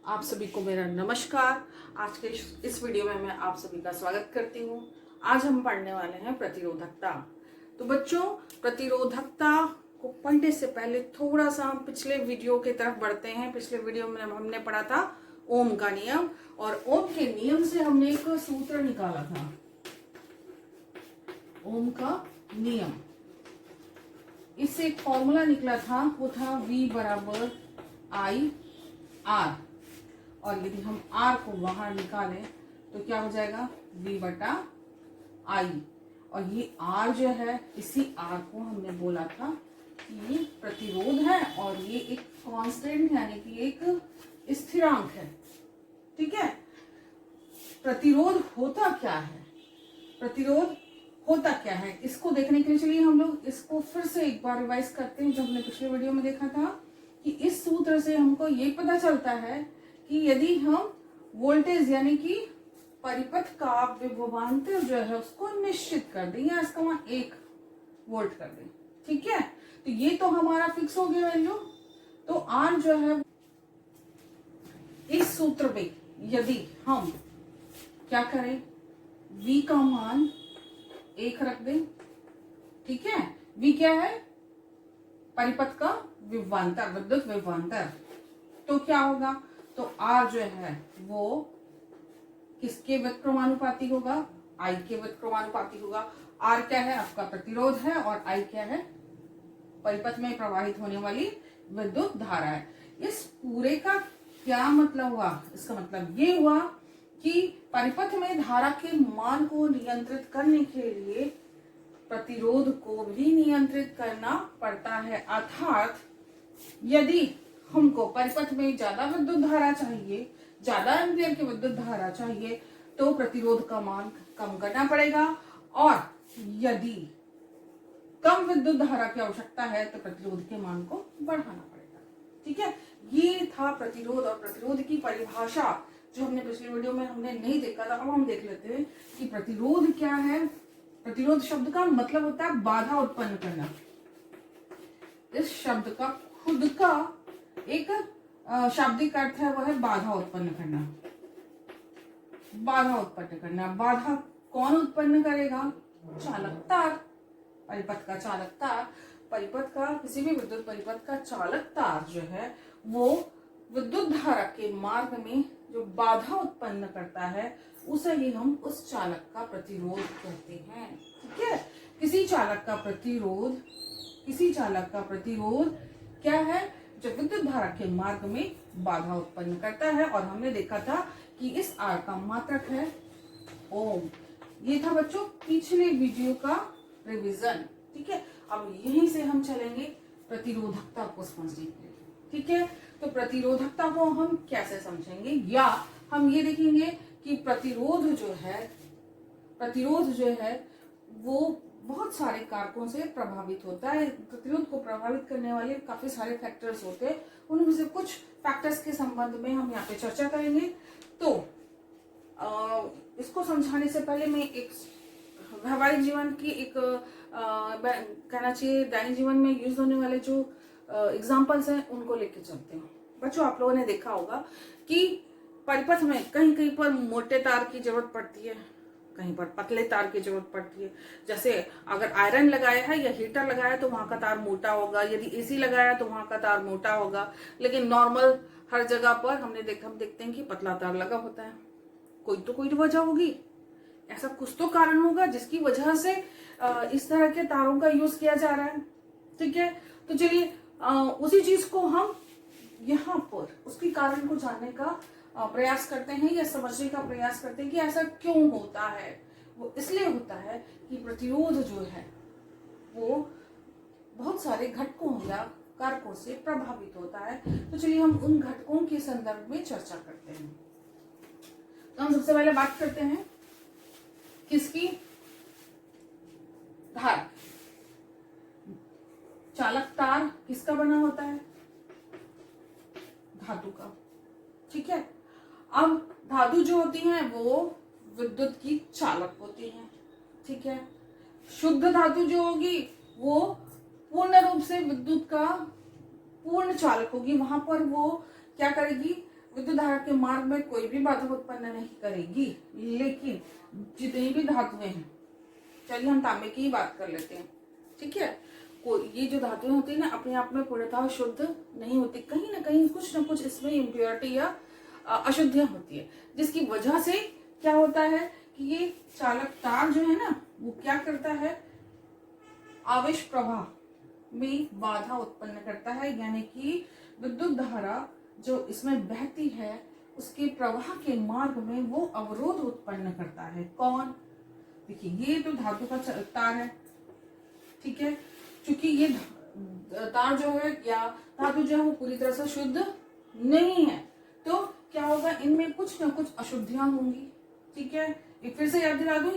आप सभी को मेरा नमस्कार। आज के इस वीडियो में मैं आप सभी का स्वागत करती हूँ। आज हम पढ़ने वाले हैं प्रतिरोधकता। तो बच्चों, प्रतिरोधकता को पढ़ने से पहले थोड़ा सा हम पिछले वीडियो की तरफ बढ़ते हैं। पिछले वीडियो में हमने पढ़ा था ओम का नियम, और ओम के नियम से हमने एक सूत्र निकाला था, ओम का नियम। इससे एक फॉर्मूला निकला था, वो था V बराबर I R, और यदि हम R को बाहर निकालें तो क्या हो जाएगा, V बटा I। और ये R जो है, इसी R को हमने बोला था कि ये प्रतिरोध है और ये एक कांस्टेंट यानी कि एक स्थिरांक है। ठीक है। प्रतिरोध होता क्या है, प्रतिरोध होता क्या है, इसको देखने के लिए चलिए हम लोग इसको फिर से एक बार रिवाइज करते हैं। जो हमने पिछले वीडियो में देखा था कि इस सूत्र से हमको ये पता चलता है कि यदि हम वोल्टेज यानी कि परिपथ का विभवांतर जो है उसको निश्चित कर दें या इसका वहां 1 वोल्ट कर दें, ठीक है, तो ये तो हमारा फिक्स हो गया वैल्यू। तो R जो है इस सूत्र में यदि हम क्या करें, V का मान 1 रख दें, ठीक है। V क्या है, परिपथ का विभवांतर, विद्युत विभवांतर। तो क्या होगा, तो R जो है वो किसके व्युत्क्रमानुपाती होगा, I के व्युत्क्रमानुपाती होगा। R क्या है, आपका प्रतिरोध है, और I क्या है, परिपथ में प्रवाहित होने वाली विद्युत धारा है। इस पूरे का क्या मतलब हुआ, इसका मतलब ये हुआ कि परिपथ में धारा के मान को नियंत्रित करने के लिए प्रतिरोध को भी नियंत्रित करना पड़ता है। अर्थात यदि हमको परिपथ में ज्यादा विद्युत धारा चाहिए, ज्यादा एम्पीयर की विद्युत धारा चाहिए, तो प्रतिरोध का मान कम करना पड़ेगा, और यदि कम विद्युत धारा की आवश्यकता है तो प्रतिरोध के मान को बढ़ाना पड़ेगा। ठीक है, ये था प्रतिरोध। और प्रतिरोध की परिभाषा जो हमने पिछले वीडियो में हमने नहीं देखा था, अब हम देख लेते हैं कि प्रतिरोध क्या है। प्रतिरोध शब्द का मतलब होता है बाधा उत्पन्न करना। इस शब्द का खुद का एक शाब्दिक अर्थ है, वह है बाधा उत्पन्न करना। बाधा उत्पन्न करना, बाधा कौन उत्पन्न करेगा, चालक तार, परिपथ का चालक तार। परिपथ का किसी भी विद्युत परिपथ का चालक तार जो है वो विद्युत धारा के मार्ग में जो बाधा उत्पन्न करता है उसे ही हम उस चालक का प्रतिरोध कहते हैं। ठीक है, किसी चालक का प्रतिरोध क्या है, जो विद्युत धारा के मार्ग में बाधा उत्पन्न करता है। और हमने देखा था कि इस R का मात्रक है ओम। ये था बच्चों पिछले वीडियो का रिवीजन। ठीक है, अब यहीं से हम चलेंगे प्रतिरोधकता को समझने के लिए। ठीक है, तो प्रतिरोधकता को हम कैसे समझेंगे, या हम ये देखेंगे कि प्रतिरोध जो है वो बहुत सारे कारकों से प्रभावित होता है। प्रतिरोध को प्रभावित करने वाले काफी सारे फैक्टर्स होते हैं, उनमें से कुछ फैक्टर्स के संबंध में हम यहाँ पे चर्चा करेंगे। तो इसको समझाने से पहले मैं एक व्यवहारिक जीवन की एक कहना चाहिए दैनिक जीवन में यूज होने वाले जो एग्जाम्पल्स हैं उनको लेके चलते हैं। बच्चों, आप लोगों ने देखा होगा कि परिपथ में कहीं कहीं पर मोटे तार की जरूरत पड़ती है, कहीं पर पतले तार की जरूरत पड़ती है। जैसे अगर आयरन लगाया है या हीटर लगाया है तो वहां का तार मोटा होगा, यदि एसी लगाया तो वहां का तार मोटा होगा। लेकिन नॉर्मल हर जगह पर हम देखते हैं कि पतला तार लगा होता है। कोई तो वजह होगी, ऐसा कुछ तो कारण होगा जिसकी वजह से इस तरह के तारों का यूज किया जा रहा है। ठीक है, तो चलिए उसी चीज को हम यहाँ पर उसके कारण को जानने का प्रयास करते हैं या समझने का प्रयास करते हैं कि ऐसा क्यों होता है। वो इसलिए होता है कि प्रतिरोध जो है वो बहुत सारे घटकों या कारकों से प्रभावित होता है। तो चलिए हम उन घटकों के संदर्भ में चर्चा करते हैं। तो हम सबसे पहले बात करते हैं किसकी, धारा। चालक तार किसका बना होता है, धातु का। ठीक है, अब धातु जो होती हैं वो विद्युत की चालक होती हैं। ठीक है, शुद्ध धातु जो होगी वो पूर्ण रूप से विद्युत का पूर्ण चालक होगी। वहां पर वो क्या करेगी, विद्युत विद्युत धारा के मार्ग में कोई भी बाधा उत्पन्न नहीं करेगी। लेकिन जितनी भी धातुएं हैं, चलिए हम तांबे की ही बात कर लेते हैं, ठीक है। ये जो धातुएं होती है ना, अपने आप में पूर्णतः शुद्ध नहीं होती, कहीं ना कहीं कुछ ना कुछ इसमें इम्प्योरिटी या अशुद्धियां होती है, जिसकी वजह से क्या होता है कि ये चालक तार जो है ना, वो क्या करता है, आवेश प्रवाह में बाधा उत्पन्न करता है। यानी कि विद्युत धारा जो इसमें बहती है उसके प्रवाह के मार्ग में वो अवरोध उत्पन्न करता है। कौन? देखिए, ये तो धातु का तार है, ठीक है। क्योंकि ये तार जो है या धातु जो है वो पूरी तरह से शुद्ध नहीं है, तो क्या होगा, इनमें कुछ ना कुछ अशुद्धियां होंगी, ठीक है। एक फिर से याद दिला दूं,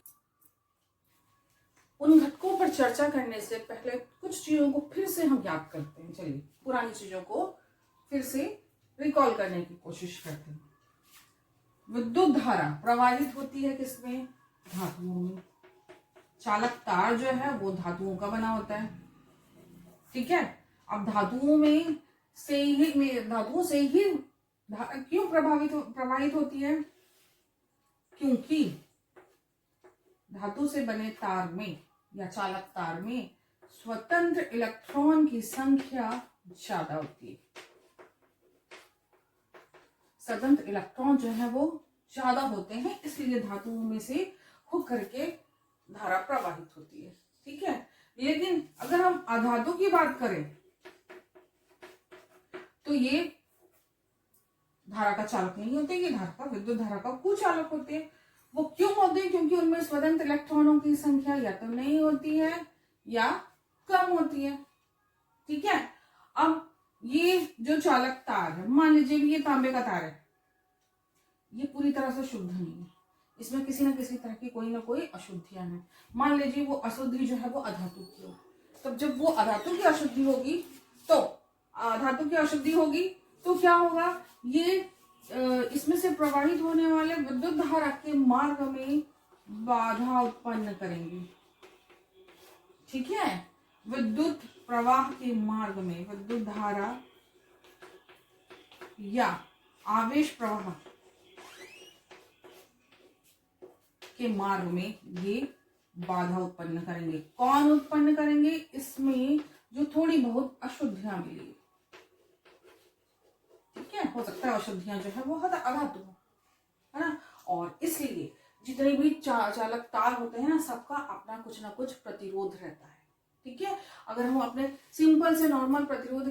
उन घटकों पर चर्चा करने से पहले कुछ चीजों को फिर से हम याद करते हैं। चलिए, पुरानी चीजों को फिर से रिकॉल करने की कोशिश करते हैं। विद्युत धारा प्रवाहित होती है किसमें? धातुओं में। चालक तार जो है वो धातुओं का बना होता है, ठीक है। अब धातुओं से ही क्यों प्रवाहित होती है? क्योंकि धातु से बने तार में या चालक तार में स्वतंत्र इलेक्ट्रॉन की संख्या ज्यादा होती है। स्वतंत्र इलेक्ट्रॉन जो है वो ज्यादा होते हैं, इसलिए धातुओं में से होकर के धारा प्रवाहित होती है, ठीक है। लेकिन अगर हम अधातु की बात करें तो ये धारा का चालक नहीं होते, ये धारा का विद्युत धारा का कुचालक होते हैं। वो क्यों होते हैं? क्योंकि उनमें स्वतंत्र इलेक्ट्रॉनों की संख्या या तो नहीं होती है या कम होती है, ठीक है। अब ये जो चालक तार है, मान लीजिए ये तांबे का तार है, ये पूरी तरह से शुद्ध नहीं है, इसमें किसी ना किसी तरह की कोई ना कोई अशुद्धियां हैं। मान लीजिए वो अशुद्धि जो है वो अधातु की हो, तब जब वो अधातु की अशुद्धि होगी तो धातु की अशुद्धि होगी तो क्या होगा, ये इसमें से प्रवाहित होने वाले विद्युत धारा के मार्ग में बाधा उत्पन्न करेंगे, ठीक है। विद्युत प्रवाह के मार्ग में विद्युत धारा या आवेश प्रवाह के मार्ग में ये बाधा उत्पन्न करेंगे। कौन उत्पन्न करेंगे? इसमें जो थोड़ी बहुत अशुद्धियां मिली, ठीक है। हो सकता है अशुद्धियां जो है वो अधातु है ना, और इसलिए जितने भी चालक तार होते हैं ना, सबका अपना कुछ ना कुछ प्रतिरोध रहता है, ठीक है। अगर हम अपने सिंपल से नॉर्मल प्रतिरोध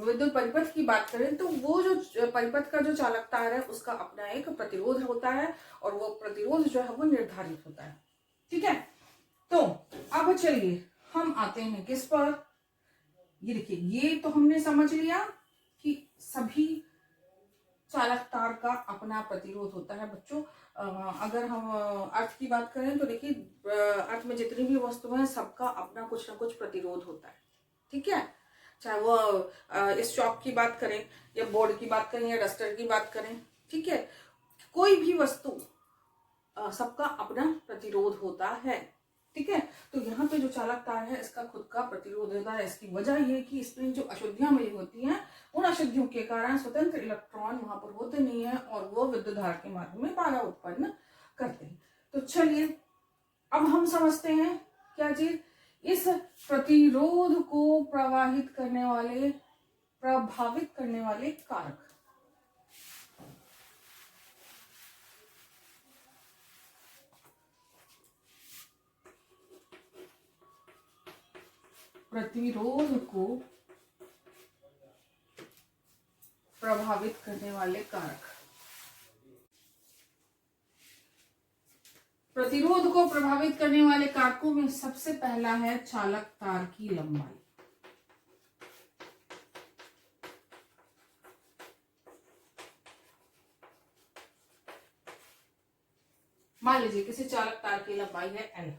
विद्युत परिपथ की बात करें तो वो जो परिपथ का जो चालक तार है उसका अपना एक प्रतिरोध होता है, और वो प्रतिरोध जो है वो निर्धारित होता है, ठीक है। तो अब चलिए हम आते हैं किस पर? ये देखिए, ये तो हमने समझ लिया कि सभी चालक तार का अपना प्रतिरोध होता है। बच्चों, अगर हम अर्थ की बात करें तो देखिए, अर्थ में जितनी भी वस्तु है सबका अपना कुछ ना कुछ प्रतिरोध होता है, ठीक है। चाहे वो इस चॉक की बात करें या बोर्ड की बात करें या डस्टर की बात करें, ठीक है। कोई भी वस्तु सबका अपना प्रतिरोध होता है, ठीक है। तो यहाँ पे जो चालक तार है इसका खुद का प्रतिरोध होता है। इसकी वजह ये कि इसमें जो अशुद्धियां मिली होती हैं, उन अशुद्धियों के कारण स्वतंत्र इलेक्ट्रॉन वहां पर होते नहीं है और वो विद्युत धारा के मार्ग में बाधा उत्पन्न करते हैं। तो चलिए अब हम समझते हैं क्या चीज, इस प्रतिरोध को प्रभावित करने वाले कारक। प्रतिरोध को प्रभावित करने वाले कारक। प्रतिरोध को प्रभावित करने वाले कारकों में सबसे पहला है चालक तार की लंबाई। मान लीजिए किसी चालक तार की लंबाई है L।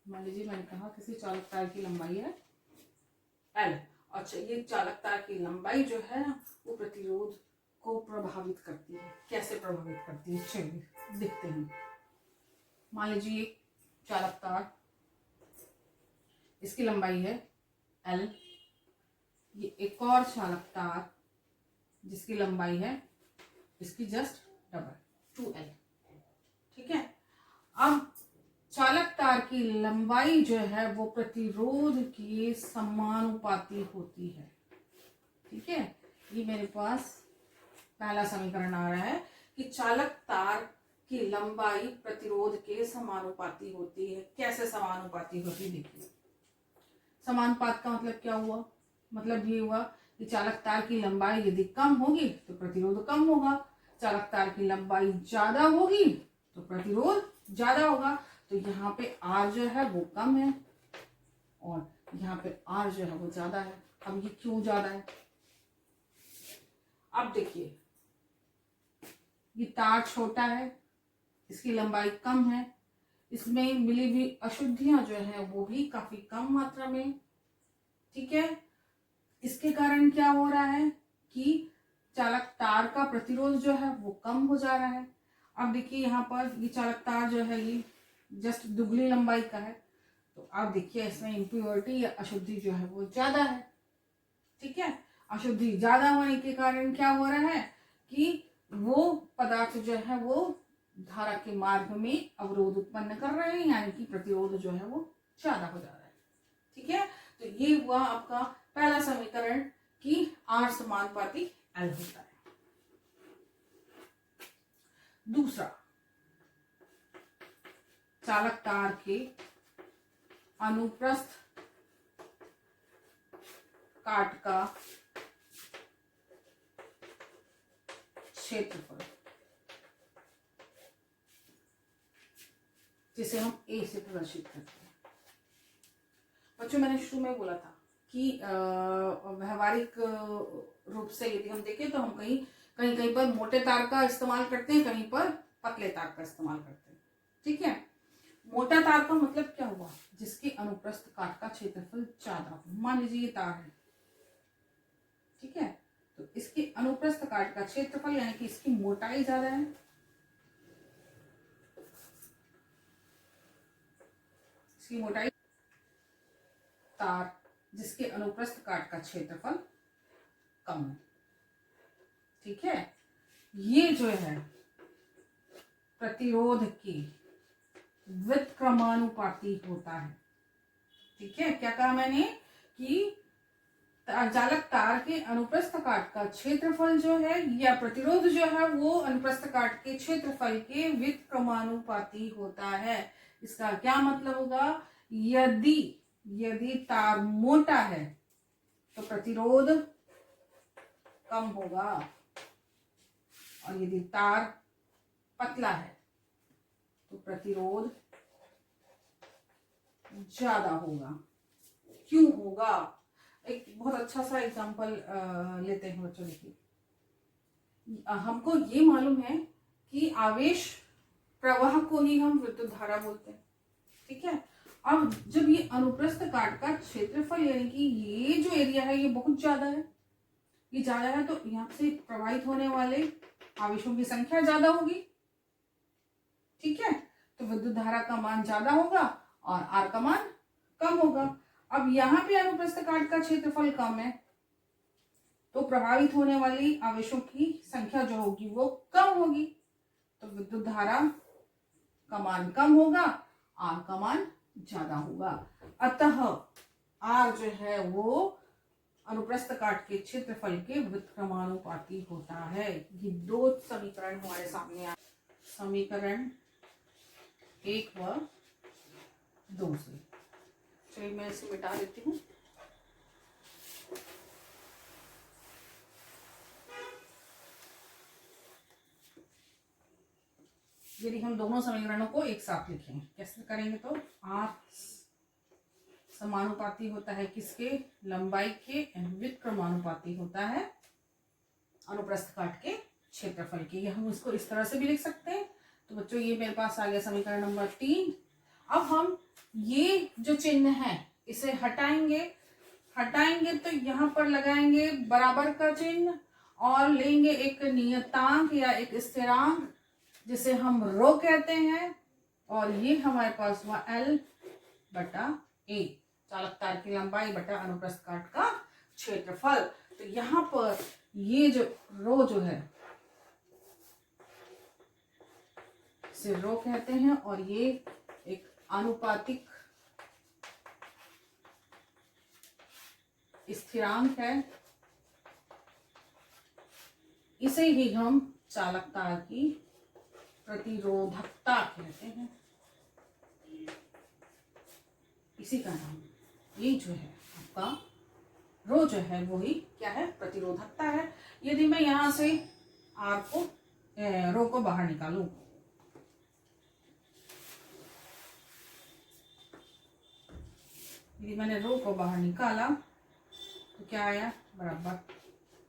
मान लीजिए मैंने कहा किसी चालक तार की लंबाई है L। अच्छा, ये चालक तार की लंबाई जो है ना वो प्रतिरोध को प्रभावित करती है। कैसे प्रभावित करती है, चलिए देखते हैं। मान लीजिए चालक तार, इसकी लंबाई है L। ये एक और चालक तार जिसकी लंबाई है इसकी जस्ट डबल 2l। ठीक है, अब चालक तार की लंबाई जो है वो प्रतिरोध के समानुपाती होती है। ठीक है, ये मेरे पास पहला समीकरण आ रहा है कि चालक तार की लंबाई प्रतिरोध के समानुपाती होती है। कैसे समानुपाती होती है, देखिए समानुपात का मतलब क्या हुआ, मतलब ये हुआ कि चालक तार की लंबाई यदि कम होगी तो प्रतिरोध कम होगा, चालक तार की लंबाई ज्यादा होगी तो प्रतिरोध ज्यादा होगा। तो यहाँ पे R जो है वो कम है और यहाँ पे R जो है वो ज्यादा है। अब ये क्यों ज्यादा है, अब देखिए ये तार छोटा है, इसकी लंबाई कम है, इसमें मिली हुई अशुद्धियां जो है वो भी काफी कम मात्रा में। ठीक है, इसके कारण क्या हो रहा है कि चालक तार का प्रतिरोध जो है वो कम हो जा रहा है। अब देखिए यहाँ पर ये चालक तार जो है ये जस्ट दुगनी लंबाई का है, तो आप देखिए इसमें इम्प्योरिटी या अशुद्धि जो है वो ज्यादा है। ठीक है, अशुद्धि ज्यादा होने के कारण क्या हो रहा है कि वो पदार्थ जो है वो धारा के मार्ग में अवरोध उत्पन्न कर रहे हैं, यानी कि प्रतिरोध जो है वो ज्यादा हो जा रहा है। ठीक है, तो ये हुआ आपका पहला समीकरण कि R समानुपाती L होता है। दूसरा, चालक तार के अनुप्रस्थ काट का क्षेत्रफल, जिसे हम A से प्रदर्शित करते हैं। बच्चों मैंने शुरू में बोला था कि व्यवहारिक रूप से यदि हम देखें तो हम कहीं कहीं पर मोटे तार का इस्तेमाल करते हैं, कहीं पर पतले तार का इस्तेमाल करते हैं। ठीक है, मोटा तार का मतलब क्या हुआ, जिसके अनुप्रस्थ काट का क्षेत्रफल ज्यादा हो। मान लीजिए ये तार है, ठीक है, तो इसके अनुप्रस्थ काट का क्षेत्रफल यानी कि इसकी मोटाई ज्यादा है, इसकी मोटाई, तार जिसके अनुप्रस्थ काट का क्षेत्रफल कम है। ठीक है, ये जो है प्रतिरोध की व्युत्क्रमानुपाती होता है। ठीक है, क्या कहा मैंने कि चालक तार के अनुप्रस्थ काट का क्षेत्रफल जो है या प्रतिरोध जो है वो अनुप्रस्थ काट के क्षेत्रफल के व्युत्क्रमानुपाती होता है। इसका क्या मतलब होगा, यदि तार मोटा है तो प्रतिरोध कम होगा और यदि तार पतला है तो प्रतिरोध ज्यादा होगा। क्यों होगा, एक बहुत अच्छा सा एग्जांपल लेते हैं बच्चों। देखिए हमको ये मालूम है कि आवेश प्रवाह को ही हम विद्युत धारा बोलते हैं। ठीक है, अब जब ये अनुप्रस्थ काट का क्षेत्रफल यानी कि ये जो एरिया है ये बहुत ज्यादा है, ये ज्यादा है, तो यहाँ से प्रवाहित होने वाले आवेशों की संख्या ज्यादा होगी। ठीक है, तो विद्युत धारा का मान ज्यादा होगा और R का मान कम होगा। अब यहाँ पे अनुप्रस्थ काट का क्षेत्रफल कम है तो प्रभावित होने वाली आवेशों की संख्या जो होगी वो कम होगी, तो विद्युत धारा का मान कम होगा, R का मान ज्यादा होगा। अतः R जो है वो अनुप्रस्थ काट के क्षेत्रफल के व्युत्क्रमानुपाती होता है। ये दो समीकरण हमारे सामने आए, समीकरण 1 व 2 से। चलिए मैं इसे मिटा देती हूँ। यदि हम दोनों समीकरणों को एक साथ लिखें कैसे करेंगे, तो R समानुपाती होता है किसके, लंबाई के, व्युत्क्रमानुपाती होता है अनुप्रस्थ काट के क्षेत्रफल के। ये हम इसको इस तरह से भी लिख सकते हैं। तो बच्चों ये मेरे पास आ गया समीकरण नंबर 3। अब हम ये जो चिन्ह है इसे हटाएंगे तो यहाँ पर लगाएंगे बराबर का चिन्ह और लेंगे एक नियतांक या एक स्थिरांक जिसे हम रो कहते हैं, और ये हमारे पास हुआ L बटा A, चालक तार की लंबाई बटा अनुप्रस्थ काट का क्षेत्रफल। तो यहाँ पर ये जो रो जो है इसे रो कहते हैं और ये एक आनुपातिक स्थिरांक है। इसे ही हम चालकता की प्रतिरोधकता कहते हैं। इसी का नाम ये जो है आपका रो जो है वो ही क्या है, प्रतिरोधकता है। यदि मैं यहां से आर को रो को बाहर निकालूं, यदि मैंने रो को बाहर निकाला तो क्या आया, बराबर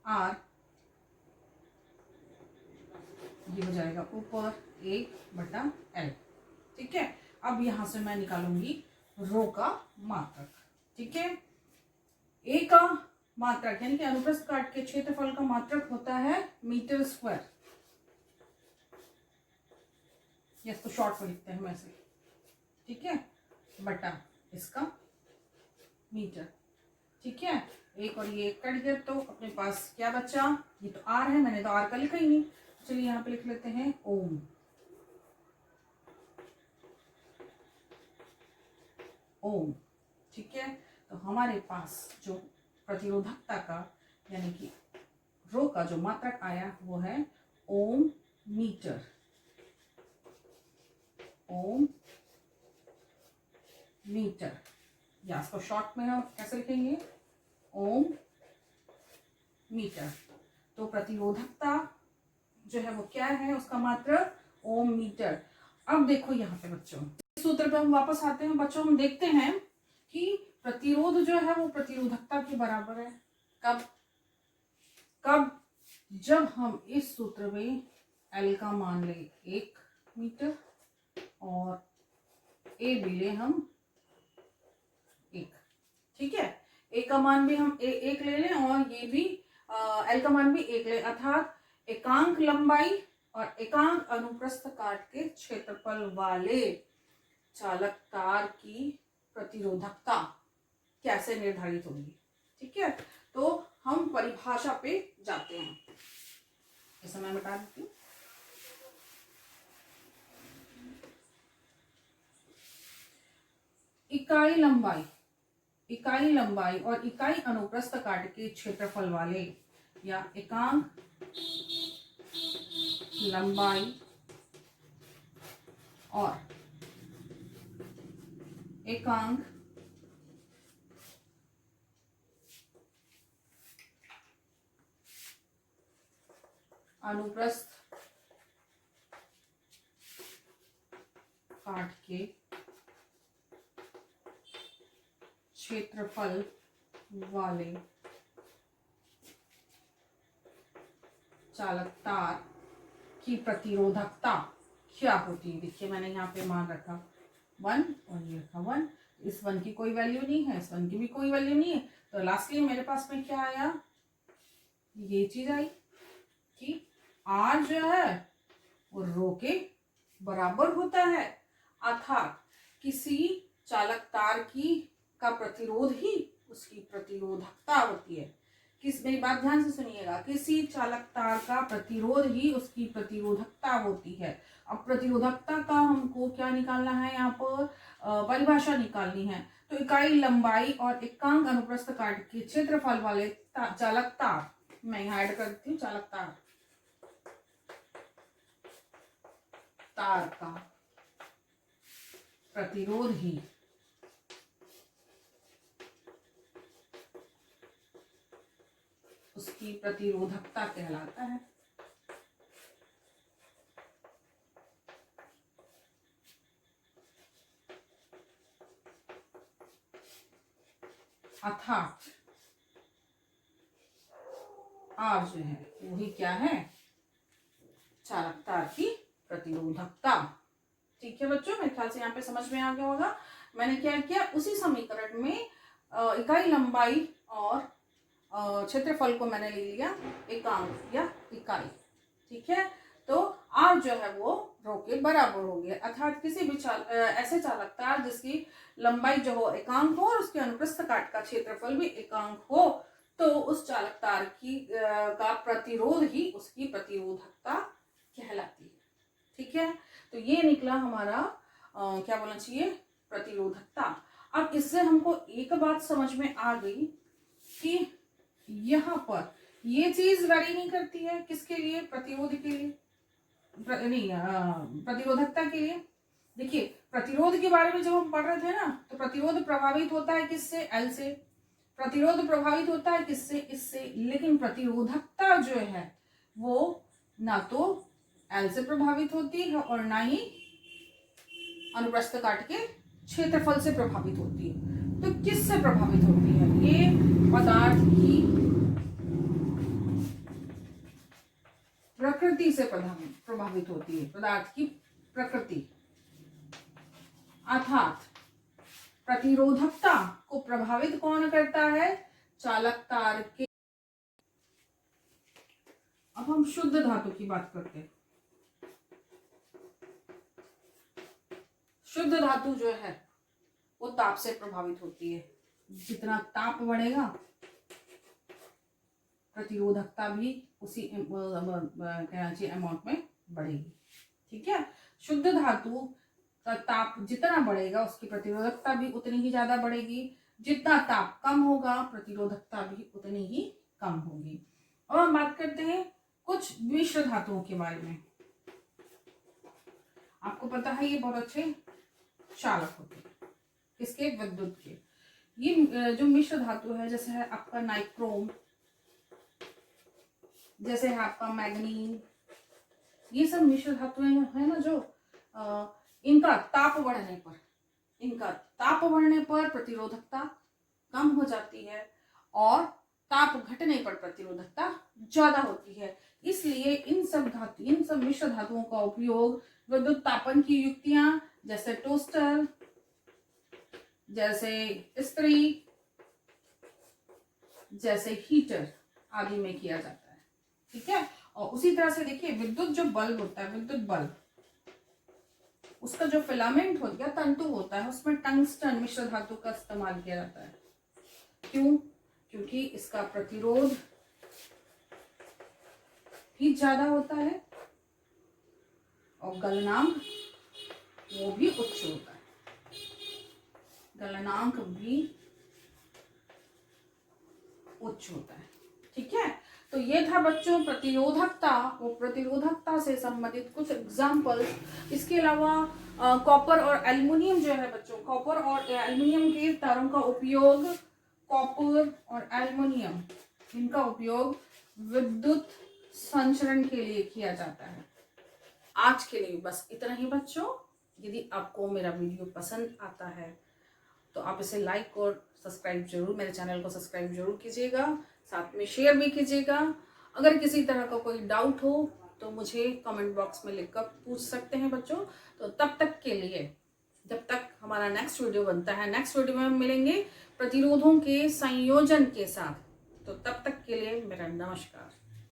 आर, ये हो जाएगा ऊपर 1/L। ठीक है। अब यहां से मैं निकालूंगी रो का मात्रक। ठीक है। ए का मात्रक यानी कि अनुप्रस्थ काट के क्षेत्रफल का मात्रक होता है मीटर स्क्वायर, या इसको शॉर्ट में लिखते हैं वैसे। ठीक है, बटा इसका मीटर। ठीक है, एक और ये कट गया तो अपने पास क्या बचा, ये तो आर है, मैंने तो आर का लिखा ही नहीं, चलिए यहाँ पे लिख लेते हैं ओम। ओम। ठीक है, तो हमारे पास जो प्रतिरोधकता का यानी कि रो का जो मात्रक आया वो है ओम मीटर। ओम मीटर, या इसको शॉर्ट में हम कैसे लिखेंगे, ओम मीटर। तो प्रतिरोधकता जो है वो क्या है, उसका मात्रक ओम मीटर। अब देखो यहाँ पे बच्चों, इस सूत्र पे हम वापस आते हैं बच्चों, हम देखते हैं कि प्रतिरोध जो है वो प्रतिरोधकता के बराबर है। कब कब जब हम इस सूत्र में L का मान ले 1 मीटर और ए भी ले हम 1। ठीक है, ए का मान भी हम 1 ले लें और ये भी L का मान भी 1 ले, अर्थात एकांक लंबाई और एकांक अनुप्रस्थ काट के क्षेत्रफल वाले चालक तार की प्रतिरोधकता कैसे निर्धारित होगी। ठीक है, तो हम परिभाषा पे जाते हैं। इसे मैं बता देती हूँ। इकाई लंबाई और इकाई अनुप्रस्थ काट के क्षेत्रफल वाले या एकांक लंबाई और एकांक अनुप्रस्थ काट के क्षेत्रफल वाले चालक तार की प्रतिरोधकता क्या होती है। देखिए मैंने यहाँ पे मान रखा 1 और ये रखा 1, इस 1 की कोई वैल्यू नहीं है, इस 1 की भी कोई वैल्यू नहीं है, तो लास्टली मेरे पास में क्या आया, ये चीज आई कि R जो है वो रो के बराबर होता है, अर्थात किसी चालक तार की का प्रतिरोध ही उसकी प्रतिरोधकता होती है। मेरी बात ध्यान से सुनिएगा, किसी चालक तार का प्रतिरोध ही उसकी प्रतिरोधकता होती है। अब प्रतिरोधकता का हमको क्या निकालना है, यहाँ पर परिभाषा निकालनी है। तो इकाई लंबाई और एकांक अनुप्रस्थ काट के क्षेत्रफल वाले चालक तार, मैं यहाँ ऐड करती हूँ चालक तार का प्रतिरोध ही उसकी प्रतिरोधकता कहलाता है। अर्थात R जो है वही क्या है, चालक तार की प्रतिरोधकता। ठीक है बच्चों, मेरे ख्याल से यहाँ पे समझ में आ गया होगा। मैंने क्या किया, उसी समीकरण में इकाई लंबाई और क्षेत्रफल को मैंने ले लिया एकांक या इकाई। ठीक है, तो R जो है वो रो के बराबर हो गया, अर्थात किसी भी ऐसे चालक तार जिसकी लंबाई जो हो एकांक हो और उसके अनुप्रस्थ काट का क्षेत्रफल भी एकांक हो, तो उस चालक तार की का प्रतिरोध ही उसकी प्रतिरोधकता कहलाती है। ठीक है, तो ये निकला हमारा क्या बोलना चाहिए, प्रतिरोधकता। अब इससे हमको एक बात समझ में आ गई कि यहाँ पर ये चीज वैरी नहीं करती है किसके लिए, प्रतिरोध के लिए, प्रतिरोधकता के लिए। देखिए प्रतिरोध के बारे में जब हम पढ़ रहे थे ना, तो प्रतिरोध प्रभावित होता है किससे, एल से। प्रतिरोध प्रभावित होता है किससे, इससे। लेकिन प्रतिरोधकता जो है वो ना तो एल से प्रभावित होती है और ना ही अनुप्रस्थ काट के क्षेत्रफल से प्रभावित होती है। तो किससे प्रभावित होती है, ये पदार्थ की प्रकृति से प्रभावित होती है, पदार्थ की प्रकृति। अर्थात प्रतिरोधकता को प्रभावित कौन करता है, चालक तार के। अब हम शुद्ध धातु की बात करते हैं। शुद्ध धातु जो है वो ताप से प्रभावित होती है। जितना ताप बढ़ेगा प्रतिरोधकता भी उसी कहना चाहिए अमाउंट में बढ़ेगी। ठीक है, शुद्ध धातु का ताप जितना बढ़ेगा उसकी प्रतिरोधकता भी उतनी ही ज्यादा बढ़ेगी। जितना ताप कम होगा प्रतिरोधकता भी उतनी ही कम होगी। अब हम बात करते हैं कुछ मिश्र धातुओं के बारे में। आपको पता है ये बहुत अच्छे चालक होते हैं, किसके, विद्युत के। ये जो मिश्र धातु है, जैसे है आपका नाइक्रोम, जैसे है आपका मैग्नीन, ये सब मिश्र धातुएं है ना, जो इनका ताप बढ़ने पर प्रतिरोधकता कम हो जाती है और ताप घटने पर प्रतिरोधकता ज्यादा होती है। इसलिए इन सब मिश्र धातुओं का उपयोग विद्युत तापन की युक्तियां, जैसे टोस्टर, जैसे इस्त्री, जैसे हीटर आदि में किया जाता है। ठीक है, और उसी तरह से देखिए विद्युत जो बल्ब होता है, विद्युत बल्ब, उसका जो फिलामेंट हो गया, तंतु होता है, उसमें टंगस्टन मिश्र धातु का इस्तेमाल किया जाता है। क्यों? क्योंकि इसका प्रतिरोध भी ज्यादा होता है और गलनांक वो भी उच्च होता है। गलनांक भी उच्च होता है। ठीक है, तो ये था बच्चों प्रतिरोधकता, वो प्रतिरोधकता से संबंधित कुछ एग्जाम्पल्स। इसके अलावा कॉपर और एल्युमिनियम जो है बच्चों, कॉपर और एल्युमिनियम के तारों का उपयोग, कॉपर और एल्युमिनियम इनका उपयोग विद्युत संचरण के लिए किया जाता है। आज के लिए बस इतना ही बच्चों। यदि आपको मेरा वीडियो पसंद आता है तो आप इसे लाइक और सब्सक्राइब जरूर, मेरे चैनल को सब्सक्राइब जरूर कीजिएगा, साथ में शेयर भी कीजिएगा। अगर किसी तरह का कोई डाउट हो तो मुझे कमेंट बॉक्स में लिखकर पूछ सकते हैं बच्चों। तो तब तक के लिए, जब तक हमारा नेक्स्ट वीडियो बनता है, नेक्स्ट वीडियो में हम मिलेंगे प्रतिरोधों के संयोजन के साथ। तो तब तक के लिए मेरा नमस्कार।